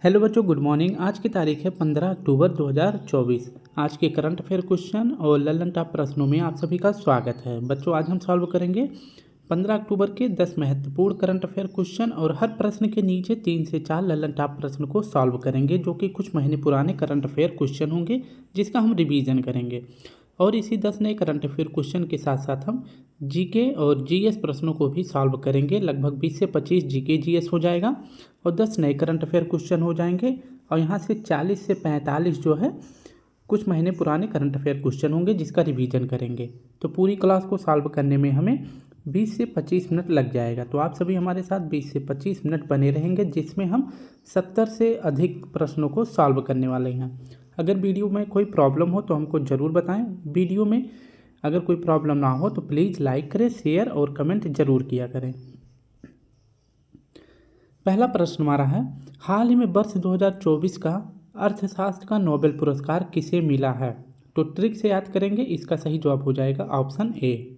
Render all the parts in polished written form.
Hello बच्चों, good morning. आज की तारीख है 15 अक्टूबर 2024। आज के करंट अफेयर क्वेश्चन और ललन टॉप प्रश्नों में आप सभी का स्वागत है। बच्चों, आज हम सॉल्व करेंगे 15 अक्टूबर के 10 महत्वपूर्ण करंट अफेयर क्वेश्चन और हर प्रश्न के नीचे 3 से 4 ललन टॉप प्रश्न को सॉल्व करेंगे, जो कि कुछ महीने पुराने करंट अफेयर क्वेश्चन होंगे जिसका हम रिवीजन करेंगे। और इसी 10 नए करंट अफेयर क्वेश्चन के साथ साथ हम जीके और जीएस प्रश्नों को भी सॉल्व करेंगे। लगभग 20 से 25 जीके जीएस हो जाएगा और 10 नए करंट अफेयर क्वेश्चन हो जाएंगे। और यहाँ से 40 से 45 जो है कुछ महीने पुराने करंट अफेयर क्वेश्चन होंगे जिसका रिवीजन करेंगे। तो पूरी क्लास को सॉल्व करने में हमें 20 से 25 मिनट लग जाएगा। तो आप सभी हमारे साथ 20 से 25 मिनट बने रहेंगे, जिसमें हम 70 से अधिक प्रश्नों को सॉल्व करने वाले हैं। अगर वीडियो में कोई प्रॉब्लम हो तो हमको ज़रूर बताएं। वीडियो में अगर कोई प्रॉब्लम ना हो तो प्लीज़ लाइक करें, शेयर और कमेंट ज़रूर किया करें। पहला प्रश्न हमारा है, हाल ही में वर्ष 2024 का अर्थशास्त्र का नोबेल पुरस्कार किसे मिला है? तो ट्रिक से याद करेंगे, इसका सही जवाब हो जाएगा ऑप्शन ए।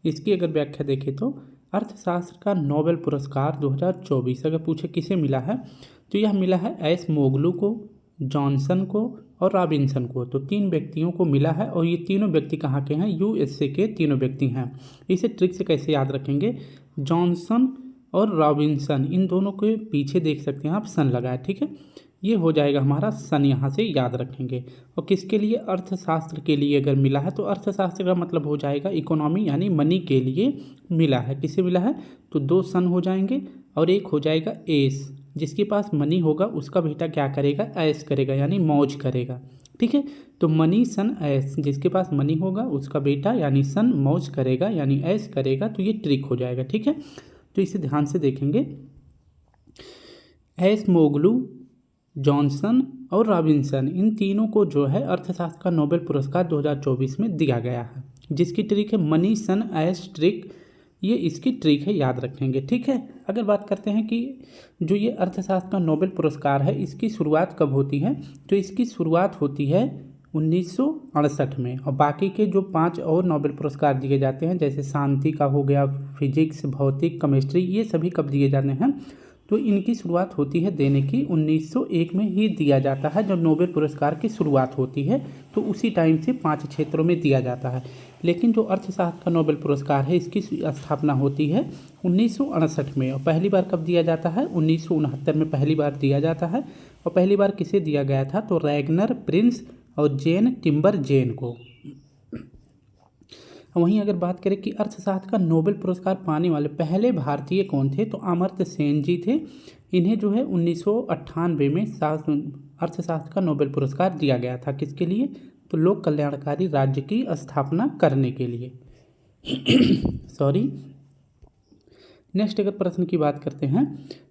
इसकी अगर व्याख्या देखें तो अर्थशास्त्र का नोबेल पुरस्कार 2024 अगर पूछे किसे मिला है तो यह मिला है एस मोगलू को, जॉनसन को और रॉबिन्सन को। तो 3 व्यक्तियों को मिला है और ये तीनों व्यक्ति कहाँ के हैं? यूएसए के तीनों व्यक्ति हैं। इसे ट्रिक से कैसे याद रखेंगे? जॉनसन और रॉबिन्सन, इन दोनों के पीछे देख सकते हैं आप सन लगा है, ठीक है। ये हो जाएगा हमारा सन, यहाँ से याद रखेंगे। और किसके लिए? अर्थशास्त्र के लिए अगर मिला है तो अर्थशास्त्र का मतलब हो जाएगा इकोनॉमी यानी मनी के लिए मिला है। किसे मिला है? तो 2 सन हो जाएंगे और एक हो जाएगा एस। जिसके पास मनी होगा उसका बेटा क्या करेगा? ऐश करेगा यानी मौज करेगा, ठीक है। तो मनी सन ऐश, जिसके पास मनी होगा उसका बेटा यानी सन मौज करेगा यानी ऐश करेगा। तो ये ट्रिक हो जाएगा, ठीक है। तो इसे ध्यान से देखेंगे। एस मोगलू, जॉनसन और रॉबिन्सन, इन तीनों को जो है अर्थशास्त्र का नोबेल पुरस्कार 2024 में दिया गया है, जिसकी ट्रिक है मनी सन ऐश ट्रिक। ये इसकी ट्रिक है, याद रखेंगे, ठीक है। अगर बात करते हैं कि जो ये अर्थशास्त्र का नोबेल पुरस्कार है इसकी शुरुआत कब होती है, तो इसकी शुरुआत होती है 1968 में। और बाकी के जो 5 और नोबेल पुरस्कार दिए जाते हैं, जैसे शांति का हो गया, फिजिक्स, भौतिक, केमिस्ट्री, ये सभी कब दिए जाते हैं? तो इनकी शुरुआत होती है देने की 1901 में ही दिया जाता है। जब नोबेल पुरस्कार की शुरुआत होती है तो उसी टाइम से 5 क्षेत्रों में दिया जाता है। लेकिन जो अर्थशास्त्र का नोबेल पुरस्कार है इसकी स्थापना होती है 1968 में। और पहली बार कब दिया जाता है? 1969 में पहली बार दिया जाता है। और पहली बार किसे दिया गया था? तो रैगनर प्रिंस और जेन टिम्बर जेन को। वहीं अगर बात करें कि अर्थशास्त्र का नोबेल पुरस्कार पाने वाले पहले भारतीय कौन थे, तो अमर्त्य सेन जी थे। इन्हें जो है 1998 में अर्थशास्त्र का नोबेल पुरस्कार दिया गया था। किसके लिए? तो लोक कल्याणकारी राज्य की स्थापना करने के लिए। सॉरी। नेक्स्ट अगर प्रश्न की बात करते हैं,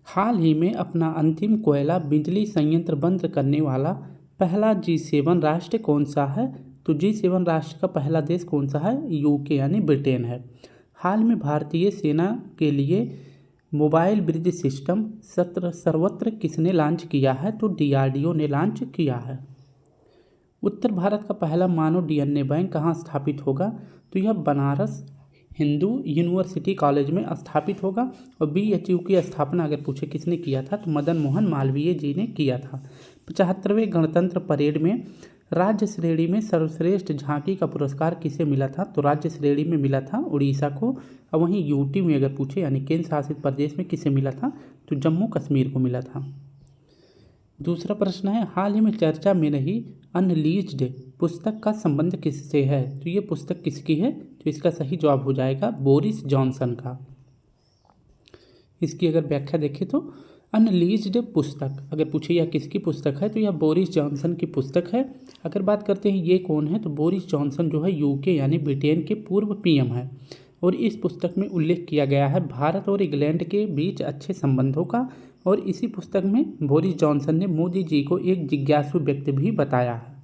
हाल ही में अपना अंतिम कोयला बिजली संयंत्र बंद करने वाला पहला G7 राष्ट्र कौन सा है? तो G7 राष्ट्र का पहला देश कौन सा है? यूके यानी ब्रिटेन है। हाल में भारतीय सेना के लिए मोबाइल ब्रिज सिस्टम सर्वत्र किसने लॉन्च किया है? तो DRDO ने लॉन्च किया है। उत्तर भारत का पहला मानव DNA बैंक कहाँ स्थापित होगा? तो यह बनारस हिंदू यूनिवर्सिटी कॉलेज में स्थापित होगा। और BHU की स्थापना अगर पूछे किसने किया था, तो मदन मोहन मालवीय जी ने किया था। 75वें गणतंत्र परेड में राज्य श्रेणी में सर्वश्रेष्ठ झांकी का पुरस्कार किसे मिला था? तो राज्य श्रेणी में मिला था उड़ीसा को। और वहीं यूटी में अगर पूछे यानी केंद्र शासित प्रदेश में किसे मिला था? तो जम्मू कश्मीर को मिला था। दूसरा प्रश्न है, हाल ही में चर्चा में रही अनलीज्ड पुस्तक का संबंध किससे है? तो ये पुस्तक किसकी है? तो इसका सही जवाब हो जाएगा बोरिस जॉनसन का। इसकी अगर व्याख्या देखें तो अनलीज्ड पुस्तक अगर पूछे यह किसकी पुस्तक है, तो यह बोरिस जॉनसन की पुस्तक है। अगर बात करते हैं ये कौन है, तो बोरिस जॉनसन जो है यूके यानी ब्रिटेन के पूर्व PM है। और इस पुस्तक में उल्लेख किया गया है भारत और इंग्लैंड के बीच अच्छे संबंधों का। और इसी पुस्तक में बोरिस जॉनसन ने मोदी जी को एक जिज्ञासु व्यक्ति भी बताया है।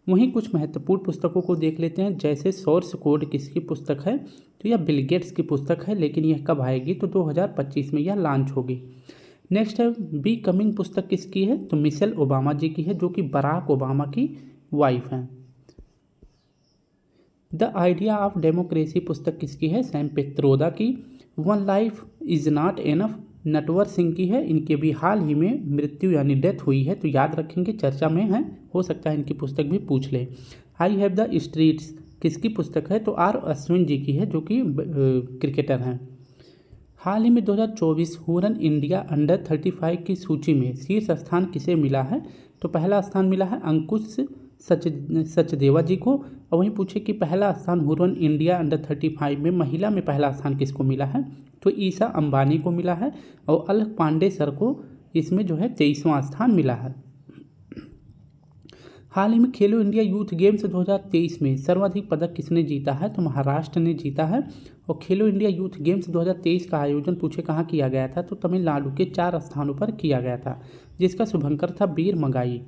वहीं कुछ महत्वपूर्ण पुस्तकों को देख लेते हैं, जैसे सोर्स कोड किसकी पुस्तक है? तो यह बिल गेट्स की पुस्तक है, लेकिन यह कब आएगी? तो 2025 में यह लॉन्च होगी। नेक्स्ट है बी कमिंग पुस्तक किसकी है? तो मिशेल ओबामा जी की है, जो कि बराक ओबामा की वाइफ हैं। द आइडिया ऑफ डेमोक्रेसी पुस्तक किसकी है? सैम पित्रोदा की। One life is not enough Natwar Singh की है, इनके भी हाल ही में मृत्यु यानी डेथ हुई है, तो याद रखेंगे, चर्चा में है, हो सकता है इनकी पुस्तक भी पूछ ले। आई हैव द स्ट्रीट्स किसकी पुस्तक है, तो आर अश्विन जी की है, जो कि क्रिकेटर हैं। हाल ही में 2024 हुरन इंडिया अंडर 35 की सूची में शीर्ष स्थान किसे मिला है, तो पहला स्थान मिला है अंकुश सचदेवा जी को। और वहीं पूछे कि पहला स्थान हुरन इंडिया अंडर 35 में महिला में पहला स्थान किसको मिला है, तो ईशा अंबानी को मिला है। और अलख पांडे सर को इसमें जो है 23वां स्थान मिला है। हाल ही में खेलो इंडिया यूथ गेम्स 2023 में सर्वाधिक पदक किसने जीता है, तो महाराष्ट्र ने जीता है। और खेलो इंडिया यूथ गेम्स 2023 का आयोजन पूछे कहाँ किया गया था, तो तमिलनाडु के 4 स्थानों पर किया गया था, जिसका शुभंकर था वीर मंगाई।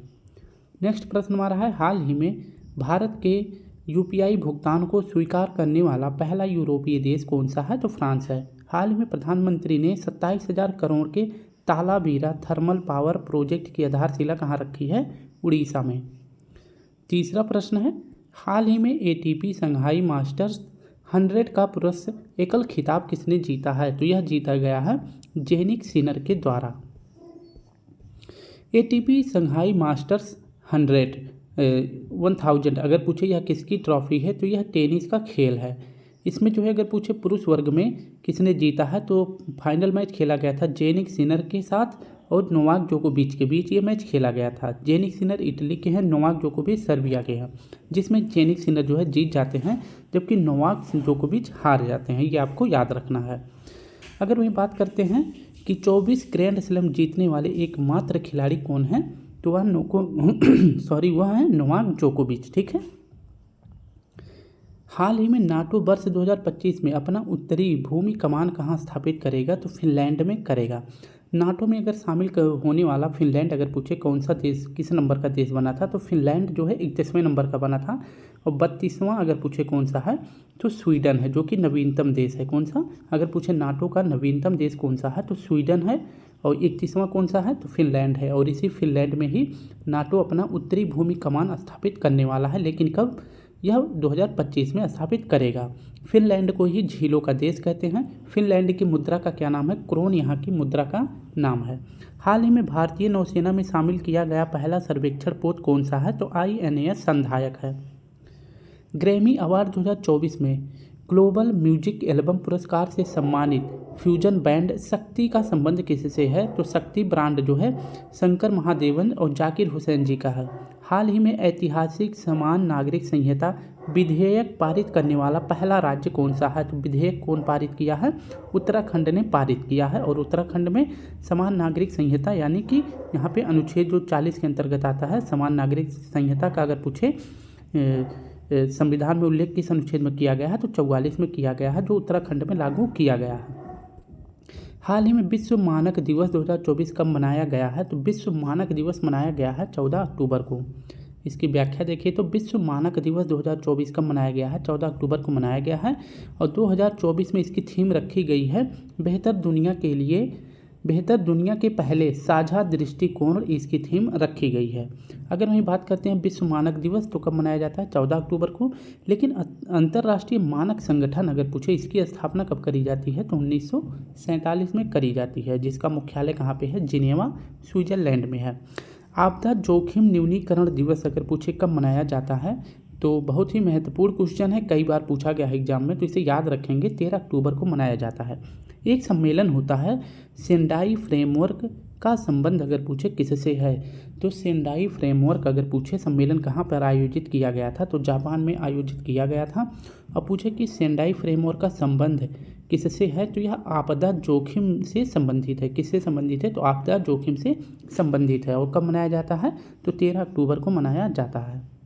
नेक्स्ट प्रश्न हमारा है, हाल ही में भारत के यूपीआई भुगतान को स्वीकार करने वाला पहला यूरोपीय देश कौन सा है, तो फ्रांस है। हाल ही में प्रधानमंत्री ने 27,000 करोड़ के तालाबीरा थर्मल पावर प्रोजेक्ट की आधारशिला कहाँ रखी है, उड़ीसा में। तीसरा प्रश्न है, हाल ही में एटीपी संघाई मास्टर्स 100 का पुरुष एकल खिताब किसने जीता है, तो यह जीता गया है जेनिक सिनर के द्वारा। एटीपी संघाई मास्टर्स 1000 अगर पूछे यह किसकी ट्रॉफी है, तो यह टेनिस का खेल है। इसमें जो है अगर पूछे पुरुष वर्ग में किसने जीता है, तो फाइनल मैच खेला गया था जेनिक सिनर के साथ और नोवाक जोकोविच के बीच ये मैच खेला गया था। जेनिक सिनर इटली के हैं, नोवाक जोकोविच सर्बिया के हैं, जिसमें जेनिक सिनर जो है जीत जाते हैं, जबकि नोवाक जोकोविच हार जाते हैं, ये आपको याद रखना है। अगर वही बात करते हैं कि 24 ग्रैंड स्लैम जीतने वाले एकमात्र खिलाड़ी कौन हैं, तो वह वह है नोवाक जोकोविच, ठीक है। हाल ही में नाटो वर्ष 2025 में अपना उत्तरी भूमि कमान कहाँ स्थापित करेगा, तो फिनलैंड में करेगा। नाटो में अगर शामिल होने वाला फिनलैंड अगर पूछे कौन सा देश किस नंबर का देश बना था, तो फिनलैंड जो है 31वें नंबर का बना था। और 32वां अगर पूछे कौन सा है, तो स्वीडन है, जो कि नवीनतम देश है। कौन सा अगर पूछे नाटो का नवीनतम देश कौन सा है, तो स्वीडन है। और 31वां कौन सा है, तो फिनलैंड है। और इसी फिनलैंड में ही नाटो अपना उत्तरी भूमि कमान स्थापित करने वाला है, लेकिन कब, यह 2025 में स्थापित करेगा। फिनलैंड को ही झीलों का देश कहते हैं। फिनलैंड की मुद्रा का क्या नाम है, क्रोन यहाँ की मुद्रा का नाम है। हाल ही में भारतीय नौसेना में शामिल किया गया पहला सर्वेक्षण पोत कौन सा है, तो INAS संधायक है। ग्रैमी अवार्ड 2024 में ग्लोबल म्यूजिक एल्बम पुरस्कार से सम्मानित फ्यूजन बैंड शक्ति का संबंध किससे है, तो शक्ति ब्रांड जो है शंकर महादेवन और जाकिर हुसैन जी का है। हाल ही में ऐतिहासिक समान नागरिक संहिता विधेयक पारित करने वाला पहला राज्य कौन सा है, तो विधेयक कौन पारित किया है, उत्तराखंड ने पारित किया है। और उत्तराखंड में समान नागरिक संहिता यानी कि यहाँ पे अनुच्छेद जो 40 के अंतर्गत आता है, समान नागरिक संहिता का अगर पूछे संविधान में उल्लेख किस अनुच्छेद में किया गया है, तो 44 में किया गया है, जो उत्तराखंड में लागू किया गया है। हाल ही में विश्व मानक दिवस 2024 कब मनाया गया है, तो विश्व मानक दिवस मनाया गया है 14 अक्टूबर को। इसकी व्याख्या देखिए तो विश्व मानक दिवस 2024 कब मनाया गया है, 14 अक्टूबर को मनाया गया है। और 2024 में इसकी थीम रखी गई है बेहतर दुनिया के पहले साझा दृष्टिकोण, इसकी थीम रखी गई है। अगर वहीं बात करते हैं विश्व मानक दिवस तो कब मनाया जाता है, 14 अक्टूबर को। लेकिन अंतर्राष्ट्रीय मानक संगठन अगर पूछे इसकी स्थापना कब करी जाती है, तो 1947 में करी जाती है, जिसका मुख्यालय कहाँ पे है, जिनेवा स्विट्जरलैंड में है। आपदा जोखिम न्यूनीकरण दिवस अगर पूछे कब मनाया जाता है, तो बहुत ही महत्वपूर्ण क्वेश्चन है, कई बार पूछा गया है एग्जाम में, तो इसे याद रखेंगे, 13 अक्टूबर को मनाया जाता है। एक सम्मेलन होता है सेंडाई फ्रेमवर्क का संबंध अगर पूछे किससे है, तो सेंडाई फ्रेमवर्क अगर पूछे सम्मेलन कहाँ पर आयोजित किया गया था, तो जापान में आयोजित किया गया था। और पूछे कि सेंडाई फ्रेमवर्क का संबंध किससे है, तो यह आपदा जोखिम से संबंधित है। किससे संबंधित है, तो आपदा जोखिम से संबंधित है। और कब मनाया जाता है, तो 13 अक्टूबर को मनाया जाता है।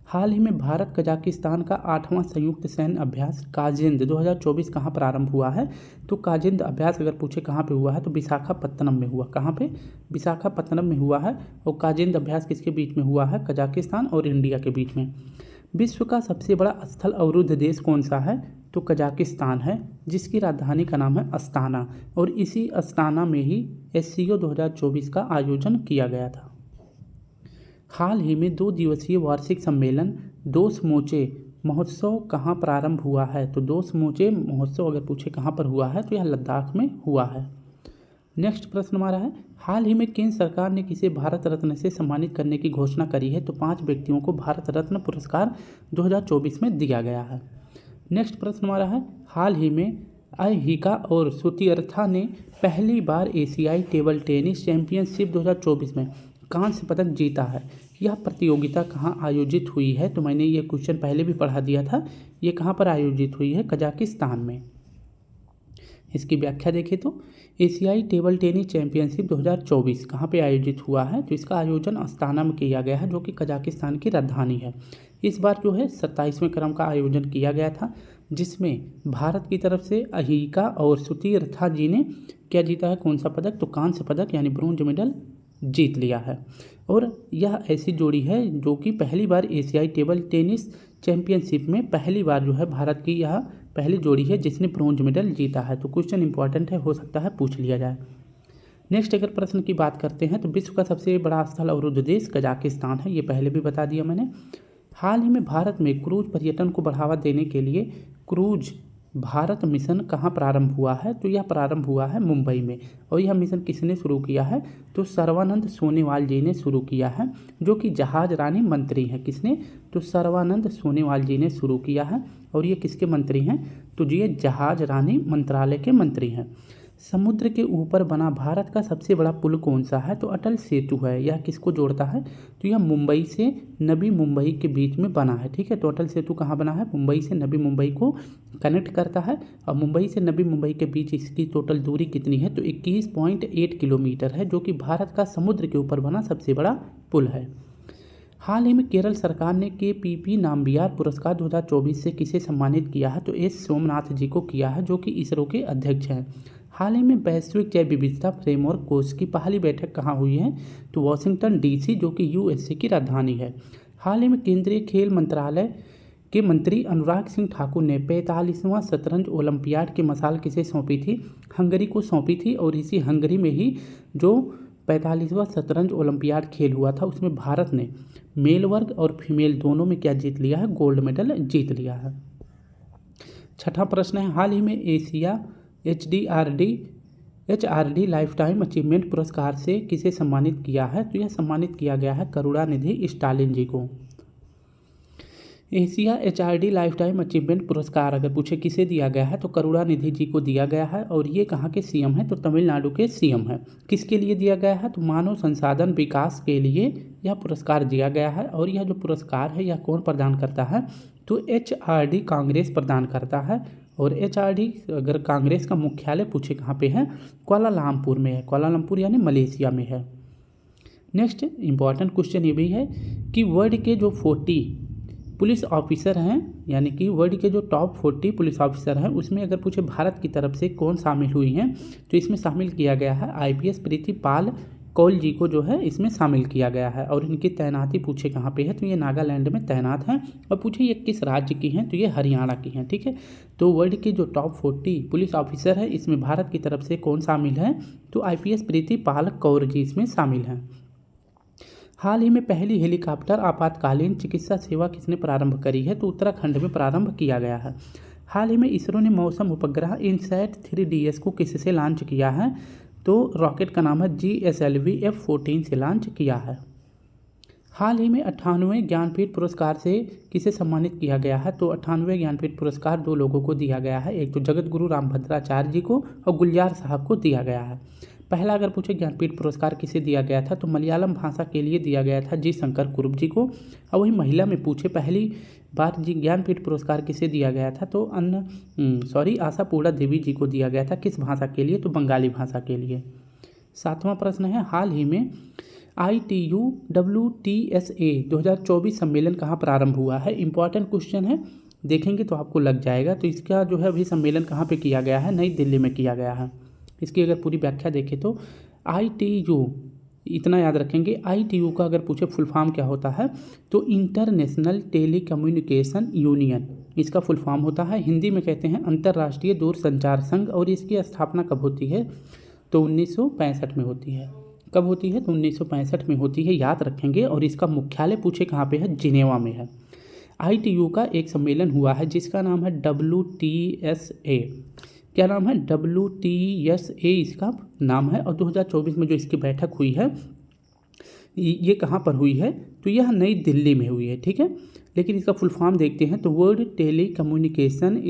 हाल ही में भारत कजाकिस्तान का 8वां संयुक्त सैन्य अभ्यास काजिंद 2024 कहाँ प्रारंभ हुआ है, तो काजिंद अभ्यास अगर पूछे कहाँ पे हुआ है, तो विशाखापत्तनम में हुआ। कहाँ पे, विशाखापत्तनम में हुआ है। और काजिंद अभ्यास किसके बीच में हुआ है, कजाकिस्तान और इंडिया के बीच में। विश्व का सबसे बड़ा स्थल अवरुद्ध देश कौन सा है, तो कजाकिस्तान है, जिसकी राजधानी का नाम है अस्ताना। और इसी अस्ताना में ही SCO 2024 का आयोजन किया गया था। हाल ही में 2 दिवसीय वार्षिक सम्मेलन दोस मोचे महोत्सव कहाँ प्रारंभ हुआ है? तो दो समूचे महोत्सव अगर पूछे कहाँ पर हुआ है तो यह लद्दाख में हुआ है। नेक्स्ट प्रश्न हमारा है, हाल ही में केंद्र सरकार ने किसे भारत रत्न से सम्मानित करने की घोषणा करी है? तो 5 व्यक्तियों को भारत रत्न पुरस्कार 2024 में दिया गया है। नेक्स्ट प्रश्न हमारा है, हाल ही में अहिका और सुतीर्थना ने पहली बार एशियाई टेबल टेनिस चैंपियनशिप 2024 में कांस्य पदक जीता है। यह प्रतियोगिता कहाँ आयोजित हुई है? तो मैंने ये क्वेश्चन पहले भी पढ़ा दिया था। ये कहाँ पर आयोजित हुई है? कजाकिस्तान में। इसकी व्याख्या देखें तो एशियाई टेबल टेनिस चैंपियनशिप 2024 कहाँ पे आयोजित हुआ है? तो इसका आयोजन अस्ताना में किया गया है, जो कि कजाकिस्तान की राजधानी है। इस बार जो है 27वें क्रम का आयोजन किया गया था, जिसमें भारत की तरफ से अहिका और सुतीर्थना जी ने क्या जीता है? कौन सा पदक? तो कांस्य पदक यानी ब्रोंज मेडल जीत लिया है। और यह ऐसी जोड़ी है जो कि पहली बार एशियाई टेबल टेनिस चैंपियनशिप में पहली बार जो है भारत की यह पहली जोड़ी है जिसने ब्रोंज मेडल जीता है। तो क्वेश्चन इंपॉर्टेंट है, हो सकता है पूछ लिया जाए। नेक्स्ट अगर प्रश्न की बात करते हैं तो विश्व का सबसे बड़ा स्थल अवरुद्ध देश कजाकिस्तान है, ये पहले भी बता दिया मैंने। हाल ही में भारत में क्रूज पर्यटन को बढ़ावा देने के लिए क्रूज भारत मिशन कहाँ प्रारंभ हुआ है? तो यह प्रारंभ हुआ है मुंबई में। और यह मिशन किसने शुरू किया है? तो सर्बानंद सोनोवाल जी ने शुरू किया है, जो कि जहाज रानी मंत्री हैं। किसने? तो सर्बानंद सोनोवाल जी ने शुरू किया है। और ये किसके मंत्री हैं? तो ये जहाज रानी मंत्रालय के मंत्री हैं। समुद्र के ऊपर बना भारत का सबसे बड़ा पुल कौन सा है? तो अटल सेतु है। यह किसको जोड़ता है? तो यह मुंबई से नवी मुंबई के बीच में बना है। ठीक है, तो अटल सेतु कहाँ बना है? मुंबई से नवी मुंबई को कनेक्ट करता है। और मुंबई से नवी मुंबई के बीच इसकी टोटल दूरी कितनी है? तो 21.8 किलोमीटर है, जो कि भारत का समुद्र के ऊपर बना सबसे बड़ा पुल है। हाल ही में केरल सरकार ने KPP नाम्बियार पुरस्कार 2024 से किसे सम्मानित किया है? तो S सोमनाथ जी को किया है, जो कि इसरो के अध्यक्ष हैं। हाल ही में वैश्विक जैव विविधता फ्रेमवर्क कोष की पहली बैठक कहाँ हुई है? तो वाशिंगटन DC, जो कि USA की राजधानी है। हाल ही में केंद्रीय खेल मंत्रालय के मंत्री अनुराग सिंह ठाकुर ने 45वां शतरंज ओलंपियाड की मशाल किसे सौंपी थी? हंगरी को सौंपी थी। और इसी हंगरी में ही जो 45वां शतरंज ओलंपियाड खेल हुआ था, उसमें भारत ने मेल वर्ग और फीमेल दोनों में क्या जीत लिया है? गोल्ड मेडल जीत लिया है। छठा प्रश्न है, हाल ही में Asia HRD life time achievement पुरस्कार से किसे सम्मानित किया है? तो यह सम्मानित किया गया है करुणानिधि स्टालिन जी को। Asia HRD life time achievement पुरस्कार अगर पूछे किसे दिया गया है? तो करुणानिधि जी को दिया गया है। और ये कहाँ के CM है? तो तमिलनाडु के CM है। किसके लिए दिया गया है? तो मानव संसाधन विकास के लिए यह पुरस्कार दिया गया है। और यह जो पुरस्कार है यह कौन प्रदान करता है? तो HRD कांग्रेस प्रदान करता है। और HRD अगर कांग्रेस का मुख्यालय पूछे कहाँ पे है? कुआलालंपुर में है। कुआलालंपुर यानी मलेशिया में है। नेक्स्ट इंपॉर्टेंट क्वेश्चन ये भी है कि वर्ल्ड के जो 40 पुलिस ऑफिसर हैं, यानी कि वर्ल्ड के जो टॉप 40 पुलिस ऑफिसर हैं, उसमें अगर पूछे भारत की तरफ से कौन शामिल हुई हैं? तो इसमें शामिल किया गया है IPS प्रीति पाल कौल जी को जो है इसमें शामिल किया गया है। और इनकी तैनाती पूछे कहाँ पे है? तो ये नागालैंड में तैनात हैं। और पूछे ये किस राज्य की हैं? तो ये हरियाणा की हैं। ठीक है, तो वर्ल्ड के जो टॉप 40 पुलिस ऑफिसर है इसमें भारत की तरफ से कौन शामिल है? तो IPS प्रीति पाल कौर जी इसमें शामिल हैं। हाल ही में पहली हेलीकॉप्टर आपातकालीन चिकित्सा सेवा किसने प्रारंभ करी है? तो उत्तराखंड में प्रारंभ किया गया है। हाल ही में इसरो ने मौसम उपग्रह इनसैट 3DS को किससे लॉन्च किया है? तो रॉकेट का नाम है GSLV F-14 से लॉन्च किया है। हाल ही में 98वें ज्ञानपीठ पुरस्कार से किसे सम्मानित किया गया है? तो 98वें ज्ञानपीठ पुरस्कार दो लोगों को दिया गया है। एक तो जगत गुरु रामभद्राचार्य जी को और गुलजार साहब को दिया गया है। पहला अगर पूछे ज्ञानपीठ पुरस्कार किसे दिया गया था? तो मलयालम भाषा के लिए दिया गया था जी शंकर कुरुप जी को। और वही महिला में पूछे पहली बार जी ज्ञानपीठ पुरस्कार किसे दिया गया था? तो आशापूर्णा देवी जी को दिया गया था। किस भाषा के लिए? तो बंगाली भाषा के लिए। 7वां प्रश्न है, हाल ही में ITU WTSA 2024 सम्मेलन कहाँ प्रारंभ हुआ है? इंपॉर्टेंट क्वेश्चन है, देखेंगे तो आपको लग जाएगा। तो इसका जो है अभी सम्मेलन कहाँ पे किया गया है? नई दिल्ली में किया गया है। इसकी अगर पूरी व्याख्या देखें तो ITU, इतना याद रखेंगे, ITU का अगर पूछे फुल फॉर्म क्या होता है? तो इंटरनेशनल टेलीकम्युनिकेशन यूनियन इसका फुल फॉर्म होता है। हिंदी में कहते हैं अंतर्राष्ट्रीय दूरसंचार संघ। और इसकी स्थापना कब होती है? तो 1965 में होती है। कब होती है? तो 1965 में होती है, याद रखेंगे। और इसका मुख्यालय पूछे कहाँ पे है? जिनेवा में है। ITU का एक सम्मेलन हुआ है जिसका नाम है WTSA। क्या नाम है? WTSA इसका नाम है। और 2024 में जो इसकी बैठक हुई है ये कहाँ पर हुई है? तो यह नई दिल्ली में हुई है, ठीक है। लेकिन इसका फुल फॉर्म देखते हैं तो world telecommunication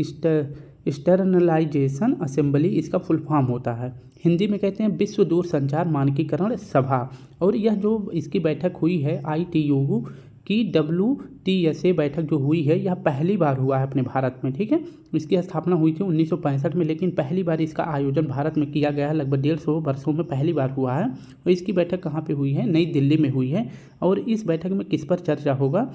standardization assembly इसका फुल फॉर्म होता है। हिंदी में कहते हैं विश्व दूर संचार मानकीकरण सभा। और यह जो इसकी बैठक हुई है ITU की WTSA बैठक जो हुई है यह पहली बार हुआ है अपने भारत में, ठीक है। इसकी स्थापना हुई थी 1965 में, लेकिन पहली बार इसका आयोजन भारत में किया गया है। लगभग 150 वर्षों में पहली बार हुआ है। और इसकी बैठक कहाँ पे हुई है? नई दिल्ली में हुई है। और इस बैठक में किस पर चर्चा होगा?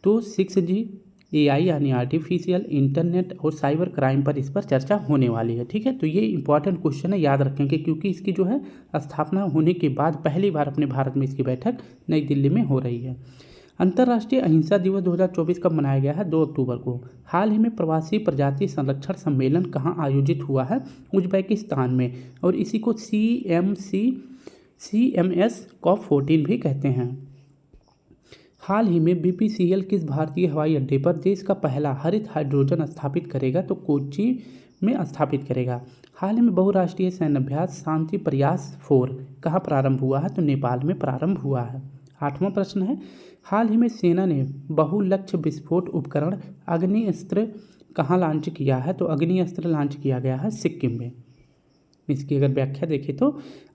तो 6G AI यानी आर्टिफिशियल इंटरनेट और साइबर क्राइम पर इस पर चर्चा होने वाली है, ठीक है। तो ये इंपॉर्टेंट क्वेश्चन है, याद रखेंगे, क्योंकि इसकी जो है स्थापना होने के बाद पहली बार अपने भारत में इसकी बैठक नई दिल्ली में हो रही है। अंतर्राष्ट्रीय अहिंसा दिवस 2024 कब मनाया गया है? 2 अक्टूबर को। हाल ही में प्रवासी प्रजाति संरक्षण सम्मेलन कहाँ आयोजित हुआ है? उज्बेकिस्तान में। और इसी को CMS COP14 भी कहते हैं। हाल ही में BPCL किस भारतीय हवाई अड्डे पर देश का पहला हरित हाइड्रोजन स्थापित करेगा? तो कोच्चि में स्थापित करेगा। हाल ही में बहुराष्ट्रीय सैन्य अभ्यास शांति प्रयास 4 कहाँ प्रारंभ हुआ है? तो नेपाल में प्रारंभ हुआ है। 8वां प्रश्न है, हाल ही में सेना ने बहुलक्ष्य विस्फोट उपकरण अग्निअस्त्र कहाँ लॉन्च किया है? तो अग्निअस्त्र लॉन्च किया गया है सिक्किम में। इसकी अगर व्याख्या देखें तो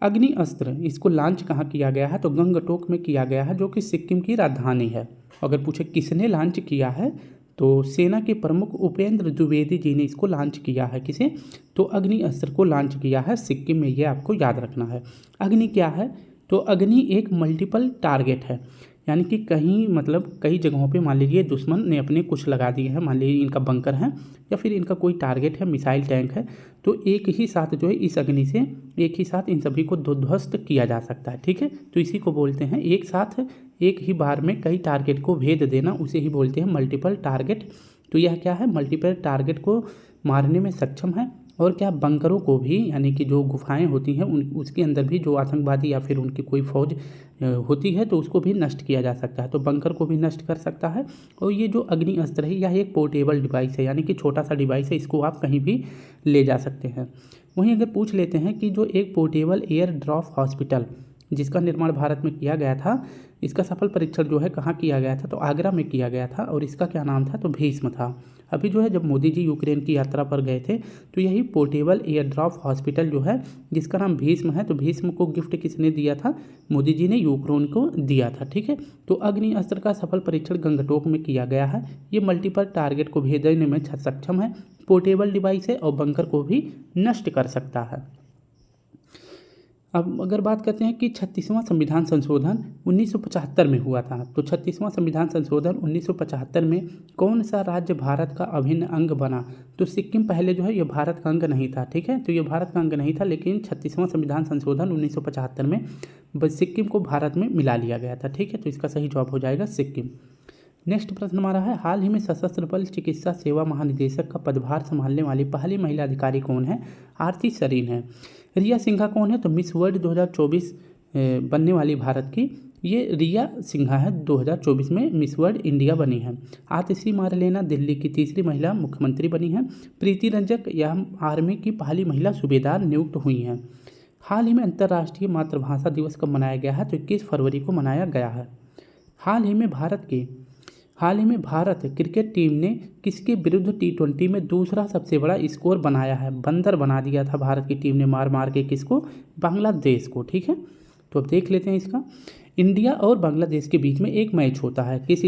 अग्निअस्त्र इसको लॉन्च कहाँ किया गया है? तो गंगटोक में किया गया है, जो कि सिक्किम की राजधानी है। अगर पूछे किसने लॉन्च किया है तो सेना के प्रमुख उपेंद्र द्विवेदी जी ने इसको लॉन्च किया है। किसे? तो अग्निअस्त्र को लॉन्च किया है सिक्किम में, ये आपको याद रखना है। अग्नि क्या है? तो अग्नि एक मल्टीपल टारगेट है, यानी कि कहीं मतलब कई जगहों पे मान लीजिए दुश्मन ने अपने कुछ लगा दिए हैं, मान लीजिए इनका बंकर है या फिर इनका कोई टारगेट है, मिसाइल टैंक है, तो एक ही साथ जो है इस अग्नि से एक ही साथ इन सभी को ध्वस्त किया जा सकता है, ठीक है। तो इसी को बोलते हैं एक साथ एक ही बार में कई टारगेट को भेद देना, उसे ही बोलते हैं मल्टीपल टारगेट। तो यह क्या है? मल्टीपल टारगेट को मारने में सक्षम है। और क्या बंकरों को भी, यानी कि जो गुफाएं होती हैं उसके अंदर भी जो आतंकवादी या फिर उनकी कोई फौज होती है तो उसको भी नष्ट किया जा सकता है, तो बंकर को भी नष्ट कर सकता है। और ये जो अग्नि अस्त्र है यह एक पोर्टेबल डिवाइस है, यानी कि छोटा सा डिवाइस है, इसको आप कहीं भी ले जा सकते हैं। वहीं अगर पूछ लेते हैं कि जो एक पोर्टेबल एयर ड्रॉप हॉस्पिटल जिसका निर्माण भारत में किया गया था, इसका सफल परीक्षण जो है कहाँ किया गया था? तो आगरा में किया गया था। और इसका क्या नाम था? तो भीष्म था। अभी जो है जब मोदी जी यूक्रेन की यात्रा पर गए थे तो यही पोर्टेबल एयर ड्रॉप हॉस्पिटल जो है जिसका नाम भीष्म है, तो भीष्म को गिफ्ट किसने दिया था? मोदी जी ने यूक्रेन को दिया था, ठीक है। तो अग्नि अस्त्र का सफल परीक्षण गंगटोक में किया गया है। ये मल्टीपल टारगेट को भेदने में सक्षम है, पोर्टेबल डिवाइस है और बंकर को भी नष्ट कर सकता है। अब अगर बात करते हैं कि 36वां संविधान संशोधन 1975 में हुआ था, तो 36वां संविधान संशोधन 1975 में कौन सा राज्य भारत का अभिन्न अंग बना? तो सिक्किम पहले जो है ये भारत का अंग नहीं था, ठीक है। तो ये भारत का अंग नहीं था, लेकिन 36वां संविधान संशोधन 1975 में सिक्किम को भारत में मिला लिया गया था, ठीक है। तो इसका सही जवाब हो जाएगा सिक्किम। नेक्स्ट प्रश्न हमारा है, हाल ही में सशस्त्र बल चिकित्सा सेवा महानिदेशक का पदभार संभालने वाली पहली महिला अधिकारी कौन है? आरती सरीन है। रिया सिंघा कौन है? तो मिस वर्ल्ड 2024 बनने वाली भारत की ये रिया सिंघा है, 2024 में मिस वर्ल्ड इंडिया बनी है। आतिशी मारलेना दिल्ली की तीसरी महिला मुख्यमंत्री बनी है। प्रीति रंजक यह आर्मी की पहली महिला सूबेदार नियुक्त हुई हैं। हाल ही में अंतर्राष्ट्रीय मातृभाषा दिवस कब मनाया गया है? तो 21 फरवरी को मनाया गया है। हाल ही में भारत क्रिकेट टीम ने किसके विरुद्ध T20 में दूसरा सबसे बड़ा स्कोर बनाया है? बंदर बना दिया था भारत की टीम ने मार के किसको? बांग्लादेश को, ठीक है। तो अब देख लेते हैं इसका। इंडिया और बांग्लादेश के बीच में एक मैच होता है, किस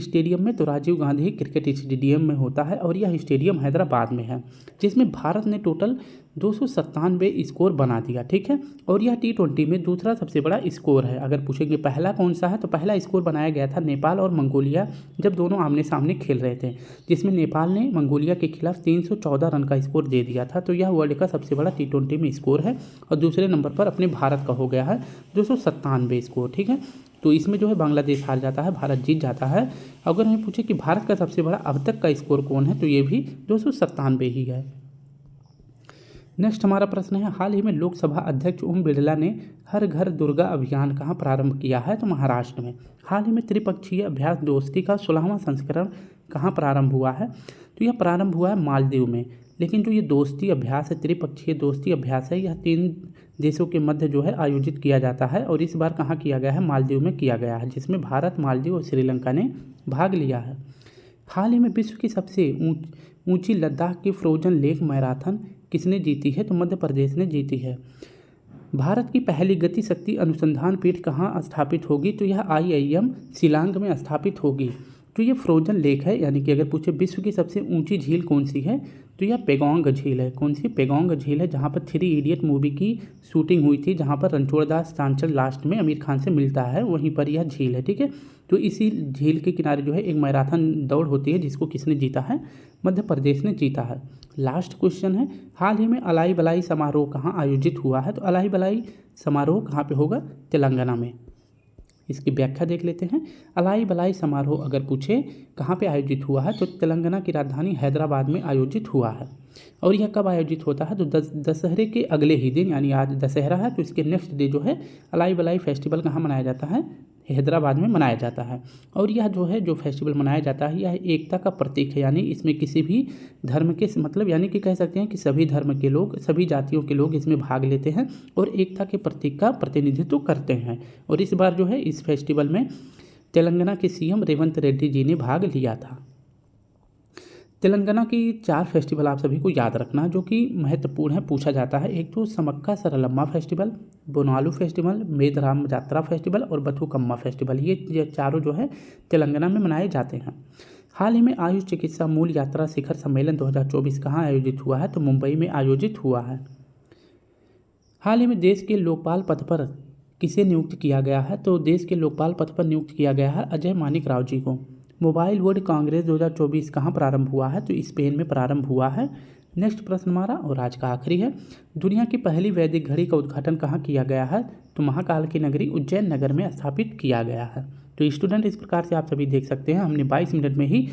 स्टेडियम में? तो राजीव गांधी क्रिकेट स्टेडियम में होता है और यह स्टेडियम हैदराबाद में है, जिसमें भारत ने टोटल 297 स्कोर बना दिया, ठीक है। और यह T20 में दूसरा सबसे बड़ा स्कोर है। अगर पूछेंगे पहला कौन सा है, तो पहला स्कोर बनाया गया था नेपाल और मंगोलिया जब दोनों आमने सामने खेल रहे थे, जिसमें नेपाल ने मंगोलिया के खिलाफ 314 रन का स्कोर दे दिया था। तो यह वर्ल्ड का सबसे बड़ा T20 में स्कोर है। और दूसरे नंबर पर अपने भारत का हो गया है 297 स्कोर, ठीक है। तो इसमें जो है बांग्लादेश हार जाता है, भारत जीत जाता है। अगर हमें पूछे कि भारत का सबसे बड़ा अब तक का स्कोर कौन है, तो ये भी 297 ही है। नेक्स्ट हमारा प्रश्न है, हाल ही में लोकसभा अध्यक्ष ओम बिरला ने हर घर दुर्गा अभियान कहाँ प्रारंभ किया है? तो महाराष्ट्र में। हाल ही में त्रिपक्षीय अभ्यास दोस्ती का 16वां संस्करण कहाँ प्रारंभ हुआ है? तो यह प्रारंभ हुआ है मालदीव में। लेकिन जो ये दोस्ती अभ्यास है, त्रिपक्षीय दोस्ती अभ्यास है, यह 3 देशों के मध्य जो है आयोजित किया जाता है और इस बार कहाँ किया गया है? मालदीव में किया गया है, जिसमें भारत, मालदीव और श्रीलंका ने भाग लिया है। हाल ही में विश्व की सबसे ऊंची लद्दाख की फ्रोजन लेक मैराथन किसने जीती है? तो मध्य प्रदेश ने जीती है। भारत की पहली गति शक्ति अनुसंधान पीठ कहाँ स्थापित होगी? तो यह IIM शिलांग में स्थापित होगी। तो ये फ्रोजन लेक है, यानी कि अगर पूछे विश्व की सबसे ऊंची झील कौन सी है, तो यह पेगोंग झील है। कौन सी? पेगोंग झील है, जहाँ पर 3 इडियट मूवी की शूटिंग हुई थी, जहाँ पर रणछोड़ दास चांचल लास्ट में आमिर खान से मिलता है, वहीं पर यह झील है। ठीक है, तो इसी झील के किनारे जो है एक मैराथन दौड़ होती है, जिसको किसने जीता है? मध्य प्रदेश ने जीता है। लास्ट क्वेश्चन है, हाल ही में अलाई बलाई समारोह कहाँ आयोजित हुआ है? तो अलाई बलाई समारोह कहाँ पे होगा? तेलंगाना में। इसकी व्याख्या देख लेते हैं। अलाई बलाई समारोह अगर पूछे कहाँ पे आयोजित हुआ है, तो तेलंगाना की राजधानी हैदराबाद में आयोजित हुआ है। और यह कब आयोजित होता है? तो दशहरे के अगले ही दिन, यानी आज दशहरा है तो इसके नेक्स्ट डे जो है अलाई बलाई फेस्टिवल कहाँ मनाया जाता है? हैदराबाद में मनाया जाता है। और यह जो है जो फेस्टिवल मनाया जाता है, यह एकता का प्रतीक है, यानी इसमें किसी भी धर्म के मतलब यानी कि कह सकते हैं कि सभी धर्म के लोग, सभी जातियों के लोग इसमें भाग लेते हैं और एकता के प्रतीक का प्रतिनिधित्व करते हैं। और इस बार जो है इस फेस्टिवल में तेलंगाना के CM रेवंत रेड्डी जी ने भाग लिया था। तेलंगाना की 4 फेस्टिवल आप सभी को याद रखना जो कि महत्वपूर्ण है, पूछा जाता है। एक तो समक्का सरलम्मा फेस्टिवल, बोनालू फेस्टिवल, मेदराम जात्रा फेस्टिवल और बथुकम्मा फेस्टिवल। ये चारों जो है तेलंगाना में मनाए जाते हैं। हाल ही में आयुष चिकित्सा मूल यात्रा शिखर सम्मेलन 2024 कहाँ आयोजित हुआ है? तो मुंबई में आयोजित हुआ है। हाल ही में देश के लोकपाल पद पर किसे नियुक्त किया गया है? तो देश के लोकपाल पद पर नियुक्त किया गया है अजय मानिक राव जी को। मोबाइल वर्ल्ड कांग्रेस 2024 कहाँ प्रारंभ हुआ है? तो स्पेन में प्रारंभ हुआ है। नेक्स्ट प्रश्न हमारा और आज का आखिरी है, दुनिया की पहली वैदिक घड़ी का उद्घाटन कहाँ किया गया है? तो महाकाल की नगरी उज्जैन नगर में स्थापित किया गया है। तो स्टूडेंट इस प्रकार से आप सभी देख सकते हैं, हमने 22 मिनट में ही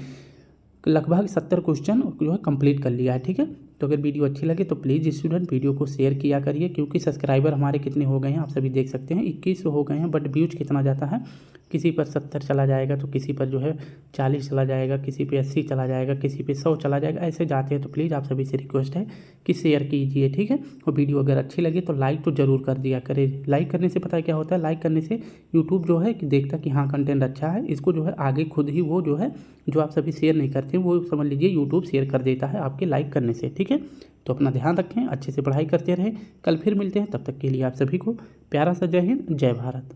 लगभग 70 क्वेश्चन जो है कंप्लीट कर लिया है। ठीक है, तो अगर वीडियो अच्छी लगे तो प्लीज़ स्टूडेंट वीडियो को शेयर किया करिए, क्योंकि सब्सक्राइबर हमारे कितने हो गए हैं आप सभी देख सकते हैं, 2100 हो गए हैं। बट व्यूज कितना जाता है, किसी पर 70 चला जाएगा तो किसी पर जो है 40 चला जाएगा, किसी पे 80 चला जाएगा, किसी पे 100 चला जाएगा, ऐसे जाते हैं। तो प्लीज़ आप सभी से रिक्वेस्ट है कि शेयर कीजिए। ठीक है, और वीडियो अगर अच्छी लगे तो लाइक तो ज़रूर कर दिया करें। लाइक करने से पता है क्या होता है, लाइक करने से यूट्यूब जो है कि देखता कि हाँ कंटेंट अच्छा है, इसको जो है आगे खुद ही वो जो है जो आप सभी शेयर नहीं करते वो समझ लीजिए यूट्यूब शेयर कर देता है आपके लाइक करने से। ठीक है, तो अपना ध्यान रखें, अच्छे से पढ़ाई करते रहें। कल फिर मिलते हैं, तब तक के लिए आप सभी को प्यारा सा जय हिंद, जय भारत।